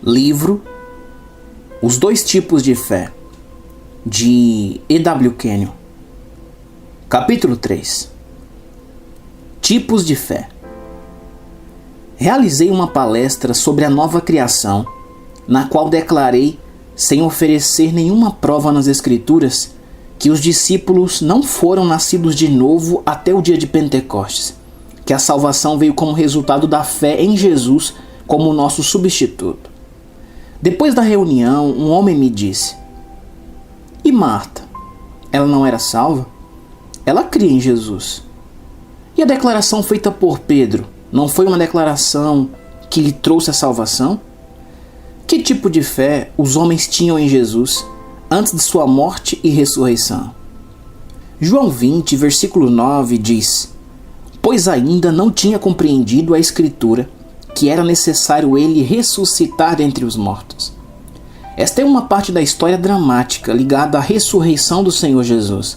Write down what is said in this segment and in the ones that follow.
Livro Os Dois Tipos de Fé, de E.W. Kenyon. Capítulo 3. Tipos de fé. Realizei uma palestra sobre a nova criação, na qual declarei, sem oferecer nenhuma prova nas Escrituras, que os discípulos não foram nascidos de novo até o dia de Pentecostes, que a salvação veio como resultado da fé em Jesus como nosso substituto. Depois da reunião, um homem me disse: "E Marta? Ela não era salva? Ela cria em Jesus. E a declaração feita por Pedro não foi uma declaração que lhe trouxe a salvação? Que tipo de fé os homens tinham em Jesus antes de sua morte e ressurreição?" João 20, versículo 9 diz: "Pois ainda não tinha compreendido a Escritura, que era necessário ele ressuscitar dentre os mortos." Esta é uma parte da história dramática ligada à ressurreição do Senhor Jesus.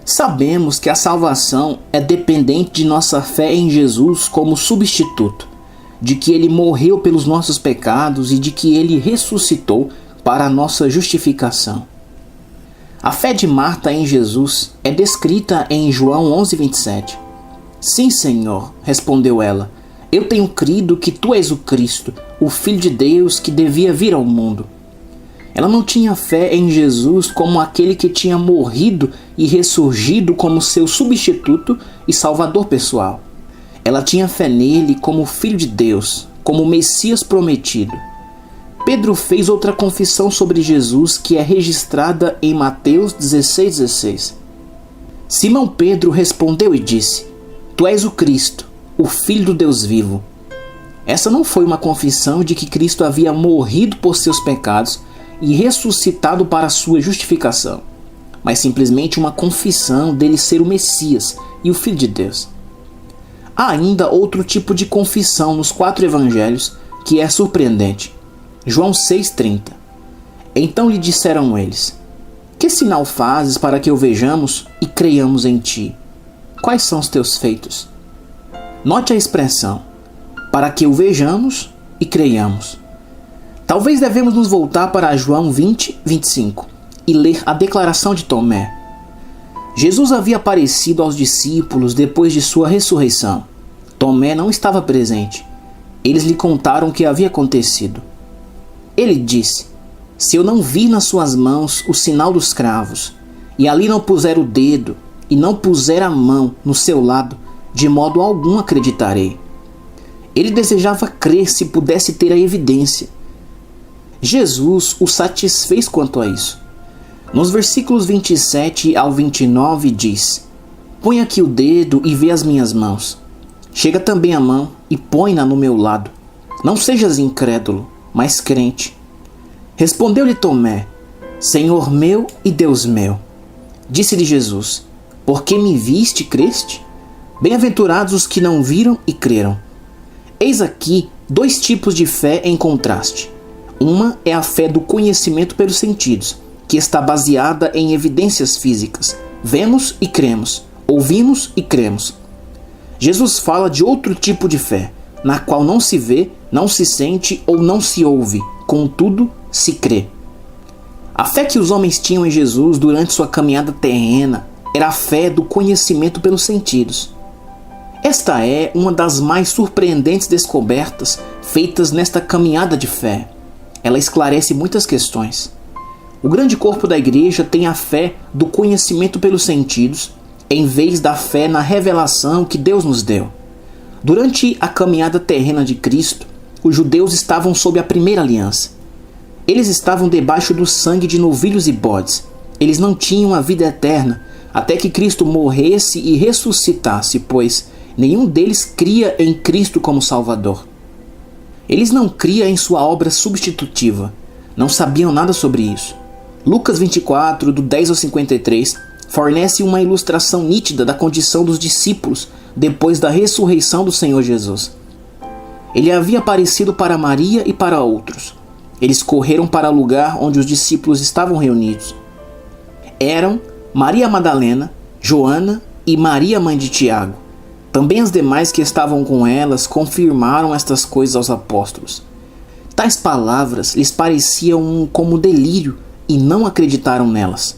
Sabemos que a salvação é dependente de nossa fé em Jesus como substituto, de que ele morreu pelos nossos pecados e de que ele ressuscitou para a nossa justificação. A fé de Marta em Jesus é descrita em João 11:27. "Sim, Senhor", respondeu ela, "eu tenho crido que tu és o Cristo, o Filho de Deus que devia vir ao mundo." Ela não tinha fé em Jesus como aquele que tinha morrido e ressurgido como seu substituto e salvador pessoal. Ela tinha fé nele como Filho de Deus, como o Messias prometido. Pedro fez outra confissão sobre Jesus que é registrada em Mateus 16:16. Simão Pedro respondeu e disse: "Tu és o Cristo, o Filho do Deus vivo." Essa não foi uma confissão de que Cristo havia morrido por seus pecados e ressuscitado para a sua justificação, mas simplesmente uma confissão dele ser o Messias e o Filho de Deus. Há ainda outro tipo de confissão nos 4 evangelhos que é surpreendente. João 6:30. "Então lhe disseram eles: Que sinal fazes para que o vejamos e creiamos em ti? Quais são os teus feitos?" Note a expressão, para que o vejamos e creiamos. Talvez devemos nos voltar para João 20:25 e ler a declaração de Tomé. Jesus havia aparecido aos discípulos depois de sua ressurreição. Tomé não estava presente. Eles lhe contaram o que havia acontecido. Ele disse: "Se eu não vir nas suas mãos o sinal dos cravos, e ali não puser o dedo, e não puser a mão no seu lado, de modo algum acreditarei." Ele desejava crer se pudesse ter a evidência. Jesus o satisfez quanto a isso. Nos versículos 27 ao 29 diz: "Põe aqui o dedo e vê as minhas mãos. Chega também a mão e põe-na no meu lado. Não sejas incrédulo, mas crente." Respondeu-lhe Tomé: "Senhor meu e Deus meu." Disse-lhe Jesus: "Porque me viste, creste? Bem-aventurados os que não viram e creram." Eis aqui 2 tipos de fé em contraste. Uma é a fé do conhecimento pelos sentidos, que está baseada em evidências físicas. Vemos e cremos, ouvimos e cremos. Jesus fala de outro tipo de fé, na qual não se vê, não se sente ou não se ouve, contudo se crê. A fé que os homens tinham em Jesus durante sua caminhada terrena era a fé do conhecimento pelos sentidos. Esta é uma das mais surpreendentes descobertas feitas nesta caminhada de fé. Ela esclarece muitas questões. O grande corpo da igreja tem a fé do conhecimento pelos sentidos, em vez da fé na revelação que Deus nos deu. Durante a caminhada terrena de Cristo, os judeus estavam sob a primeira aliança. Eles estavam debaixo do sangue de novilhos e bodes. Eles não tinham a vida eterna até que Cristo morresse e ressuscitasse, pois nenhum deles cria em Cristo como Salvador. Eles não criam em sua obra substitutiva. Não sabiam nada sobre isso. Lucas 24, do 10 ao 53, fornece uma ilustração nítida da condição dos discípulos depois da ressurreição do Senhor Jesus. Ele havia aparecido para Maria e para outros. Eles correram para o lugar onde os discípulos estavam reunidos. Eram Maria Madalena, Joana e Maria, mãe de Tiago. Também as demais que estavam com elas confirmaram estas coisas aos apóstolos. Tais palavras lhes pareciam como delírio e não acreditaram nelas.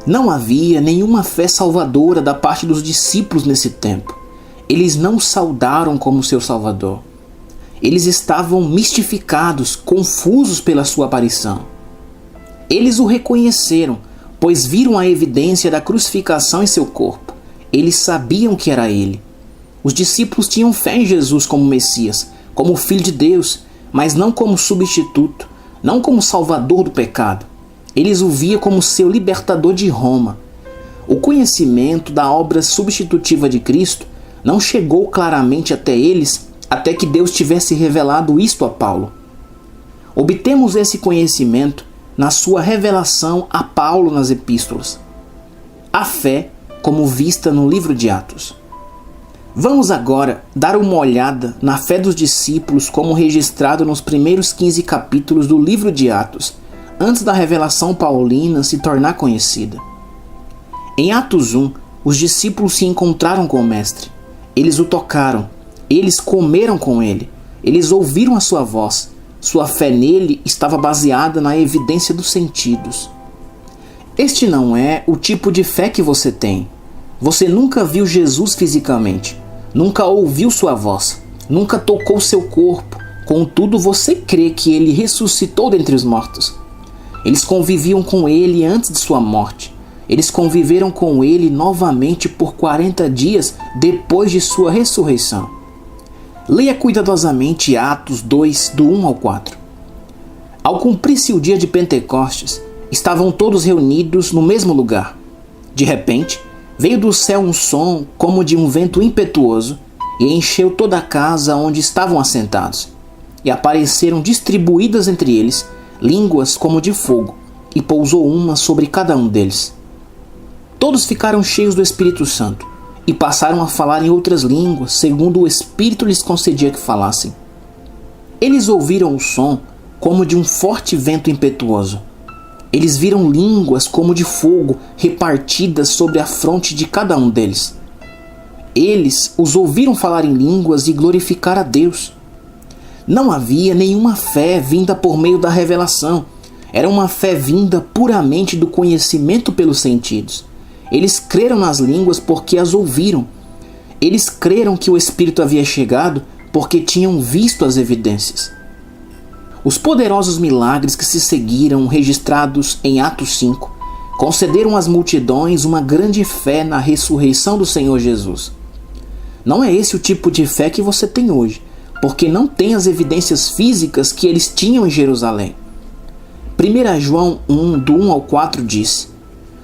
Não havia nenhuma fé salvadora da parte dos discípulos nesse tempo. Eles não o saudaram como seu Salvador. Eles estavam mistificados, confusos pela sua aparição. Eles o reconheceram, pois viram a evidência da crucificação em seu corpo. Eles sabiam que era ele. Os discípulos tinham fé em Jesus como Messias, como Filho de Deus, mas não como substituto, não como salvador do pecado. Eles o viam como seu libertador de Roma. O conhecimento da obra substitutiva de Cristo não chegou claramente até eles até que Deus tivesse revelado isto a Paulo. Obtemos esse conhecimento na sua revelação a Paulo nas epístolas. A fé como vista no livro de Atos. Vamos agora dar uma olhada na fé dos discípulos como registrado nos primeiros 15 capítulos do livro de Atos, antes da revelação paulina se tornar conhecida. Em Atos 1, os discípulos se encontraram com o Mestre. Eles o tocaram, eles comeram com ele, eles ouviram a sua voz. Sua fé nele estava baseada na evidência dos sentidos. Este não é o tipo de fé que você tem. Você nunca viu Jesus fisicamente, nunca ouviu sua voz, nunca tocou seu corpo, contudo você crê que ele ressuscitou dentre os mortos. Eles conviviam com ele antes de sua morte. Eles conviveram com ele novamente por 40 dias depois de sua ressurreição. Leia cuidadosamente Atos 2, do 1 ao 4. Ao cumprir-se o dia de Pentecostes, estavam todos reunidos no mesmo lugar. De repente, veio do céu um som como de um vento impetuoso e encheu toda a casa onde estavam assentados. E apareceram distribuídas entre eles línguas como de fogo, e pousou uma sobre cada um deles. Todos ficaram cheios do Espírito Santo e passaram a falar em outras línguas, segundo o Espírito lhes concedia que falassem. Eles ouviram o som como de um forte vento impetuoso. Eles viram línguas como de fogo repartidas sobre a fronte de cada um deles. Eles os ouviram falar em línguas e glorificar a Deus. Não havia nenhuma fé vinda por meio da revelação. Era uma fé vinda puramente do conhecimento pelos sentidos. Eles creram nas línguas porque as ouviram. Eles creram que o Espírito havia chegado porque tinham visto as evidências. Os poderosos milagres que se seguiram, registrados em Atos 5, concederam às multidões uma grande fé na ressurreição do Senhor Jesus. Não é esse o tipo de fé que você tem hoje, porque não tem as evidências físicas que eles tinham em Jerusalém. 1 João 1, do 1 ao 4 diz: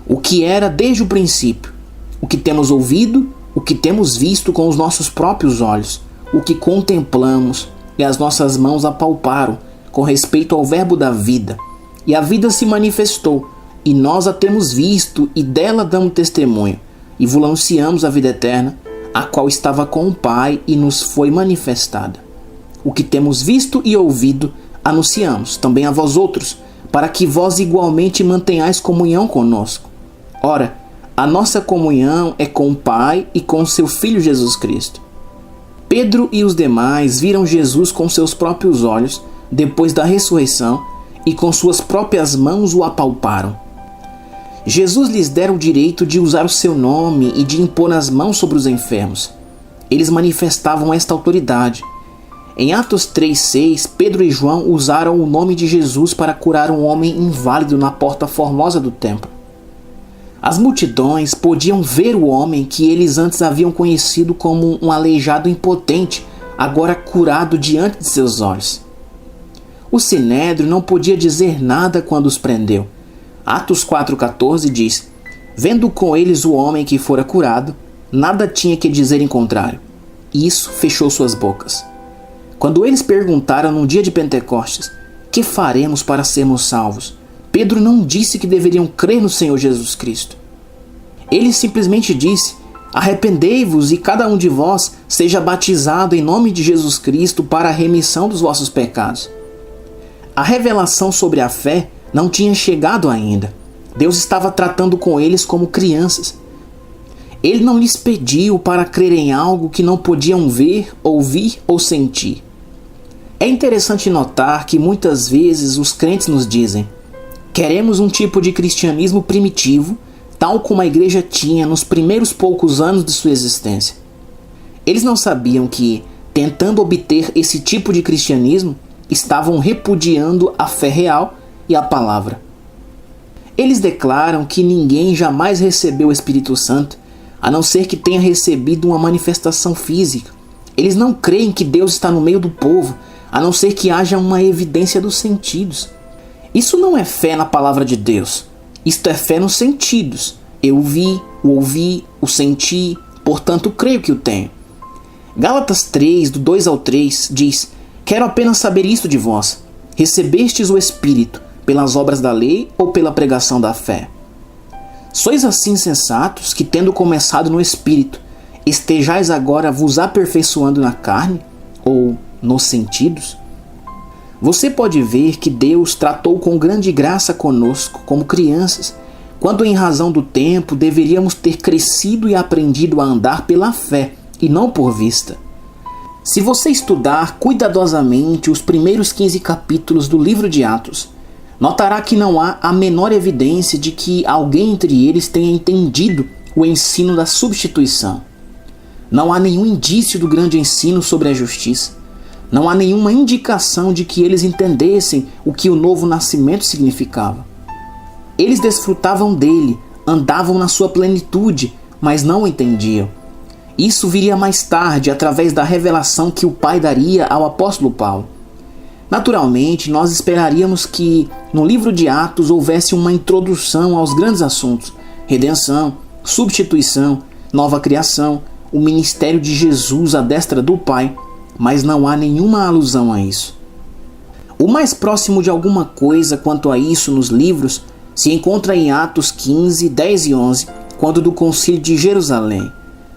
o que era desde o princípio, o que temos ouvido, o que temos visto com os nossos próprios olhos, o que contemplamos e as nossas mãos apalparam com respeito ao verbo da vida. E a vida se manifestou, e nós a temos visto e dela damos testemunho, e vos anunciamos a vida eterna, a qual estava com o Pai e nos foi manifestada. O que temos visto e ouvido, anunciamos também a vós outros, para que vós igualmente mantenhais comunhão conosco. Ora, a nossa comunhão é com o Pai e com seu Filho Jesus Cristo. Pedro e os demais viram Jesus com seus próprios olhos, depois da ressurreição, e com suas próprias mãos o apalparam. Jesus lhes dera o direito de usar o seu nome e de impor as mãos sobre os enfermos. Eles manifestavam esta autoridade. Em Atos 3,6, Pedro e João usaram o nome de Jesus para curar um homem inválido na porta formosa do templo. As multidões podiam ver o homem que eles antes haviam conhecido como um aleijado impotente, agora curado diante de seus olhos. O Sinédrio não podia dizer nada quando os prendeu. Atos 4,14 diz: vendo com eles o homem que fora curado, nada tinha que dizer em contrário. Isso fechou suas bocas. Quando eles perguntaram no dia de Pentecostes: que faremos para sermos salvos? Pedro não disse que deveriam crer no Senhor Jesus Cristo. Ele simplesmente disse: arrependei-vos e cada um de vós seja batizado em nome de Jesus Cristo para a remissão dos vossos pecados. A revelação sobre a fé não tinha chegado ainda. Deus estava tratando com eles como crianças. Ele não lhes pediu para crer em algo que não podiam ver, ouvir ou sentir. É interessante notar que muitas vezes os crentes nos dizem: queremos um tipo de cristianismo primitivo, tal como a igreja tinha nos primeiros poucos anos de sua existência. Eles não sabiam que, tentando obter esse tipo de cristianismo, estavam repudiando a fé real e a palavra. Eles declaram que ninguém jamais recebeu o Espírito Santo, a não ser que tenha recebido uma manifestação física. Eles não creem que Deus está no meio do povo, a não ser que haja uma evidência dos sentidos. Isso não é fé na palavra de Deus. Isto é fé nos sentidos. Eu vi, o ouvi, o senti, portanto creio que o tenho. Gálatas 3, do 2 ao 3, diz: quero apenas saber isto de vós. Recebestes o Espírito pelas obras da lei ou pela pregação da fé? Sois assim sensatos que, tendo começado no Espírito, estejais agora vos aperfeiçoando na carne ou nos sentidos? Você pode ver que Deus tratou com grande graça conosco como crianças, quando em razão do tempo deveríamos ter crescido e aprendido a andar pela fé e não por vista. Se você estudar cuidadosamente os primeiros 15 capítulos do livro de Atos, notará que não há a menor evidência de que alguém entre eles tenha entendido o ensino da substituição. Não há nenhum indício do grande ensino sobre a justiça. Não há nenhuma indicação de que eles entendessem o que o novo nascimento significava. Eles desfrutavam dele, andavam na sua plenitude, mas não o entendiam. Isso viria mais tarde, através da revelação que o Pai daria ao apóstolo Paulo. Naturalmente, nós esperaríamos que no livro de Atos houvesse uma introdução aos grandes assuntos: redenção, substituição, nova criação, o ministério de Jesus à destra do Pai, mas não há nenhuma alusão a isso. O mais próximo de alguma coisa quanto a isso nos livros se encontra em Atos 15, 10 e 11, quando do concílio de Jerusalém.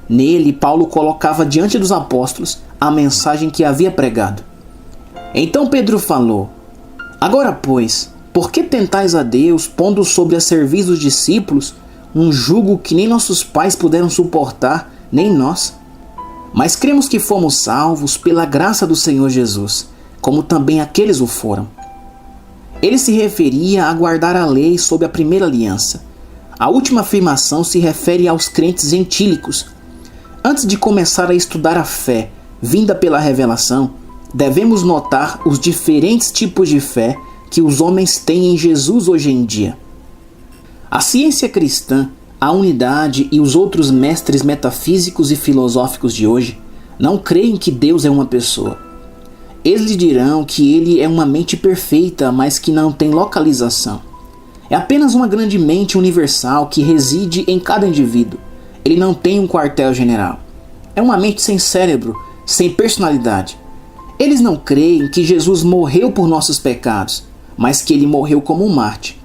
Nele, Paulo colocava diante dos apóstolos a mensagem que havia pregado. Então Pedro falou: agora, pois, por que tentais a Deus, pondo sobre a serviço dos discípulos um jugo que nem nossos pais puderam suportar, nem nós? Mas cremos que fomos salvos pela graça do Senhor Jesus, como também aqueles o foram. Ele se referia a guardar a lei sob a primeira aliança. A última afirmação se refere aos crentes gentílicos. Antes de começar a estudar a fé vinda pela revelação, devemos notar os diferentes tipos de fé que os homens têm em Jesus hoje em dia. A ciência cristã, a unidade e os outros mestres metafísicos e filosóficos de hoje não creem que Deus é uma pessoa. Eles lhe dirão que ele é uma mente perfeita, mas que não tem localização. É apenas uma grande mente universal que reside em cada indivíduo. Ele não tem um quartel-general. É uma mente sem cérebro, sem personalidade. Eles não creem que Jesus morreu por nossos pecados, mas que ele morreu como um mártir.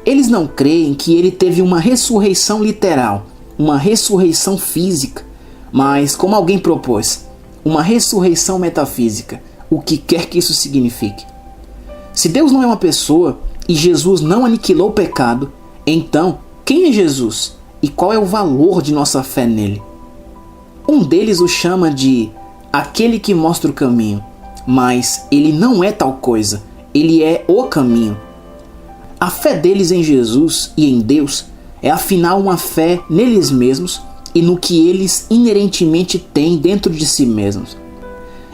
Eles não creem que ele teve uma ressurreição literal, uma ressurreição física, mas, como alguém propôs, uma ressurreição metafísica, o que quer que isso signifique. Se Deus não é uma pessoa e Jesus não aniquilou o pecado, então quem é Jesus e qual é o valor de nossa fé nele? Um deles o chama de aquele que mostra o caminho, mas ele não é tal coisa, ele é o caminho. A fé deles em Jesus e em Deus é afinal uma fé neles mesmos e no que eles inerentemente têm dentro de si mesmos.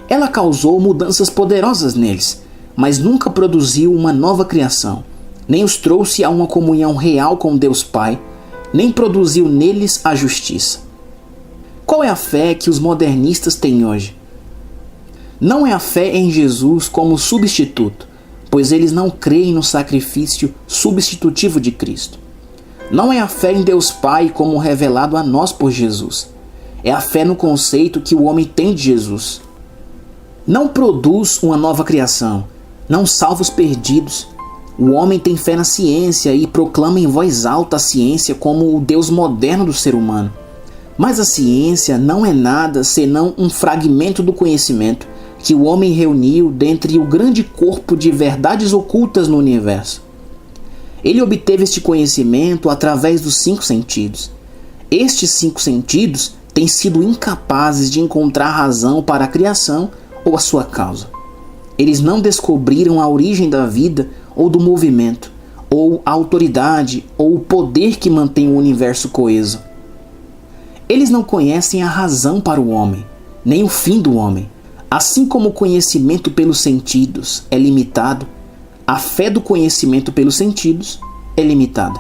Ela causou mudanças poderosas neles, mas nunca produziu uma nova criação, nem os trouxe a uma comunhão real com Deus Pai, nem produziu neles a justiça. Qual é a fé que os modernistas têm hoje? Não é a fé em Jesus como substituto, pois eles não creem no sacrifício substitutivo de Cristo. Não é a fé em Deus Pai como revelado a nós por Jesus. É a fé no conceito que o homem tem de Jesus. Não produz uma nova criação, não salva os perdidos. O homem tem fé na ciência e proclama em voz alta a ciência como o Deus moderno do ser humano. Mas a ciência não é nada senão um fragmento do conhecimento que o homem reuniu dentre o grande corpo de verdades ocultas no universo. Ele obteve este conhecimento através dos 5 sentidos. Estes 5 sentidos têm sido incapazes de encontrar razão para a criação ou a sua causa. Eles não descobriram a origem da vida ou do movimento, ou a autoridade ou o poder que mantém o universo coeso. Eles não conhecem a razão para o homem, nem o fim do homem. Assim como o conhecimento pelos sentidos é limitado, a fé do conhecimento pelos sentidos é limitada.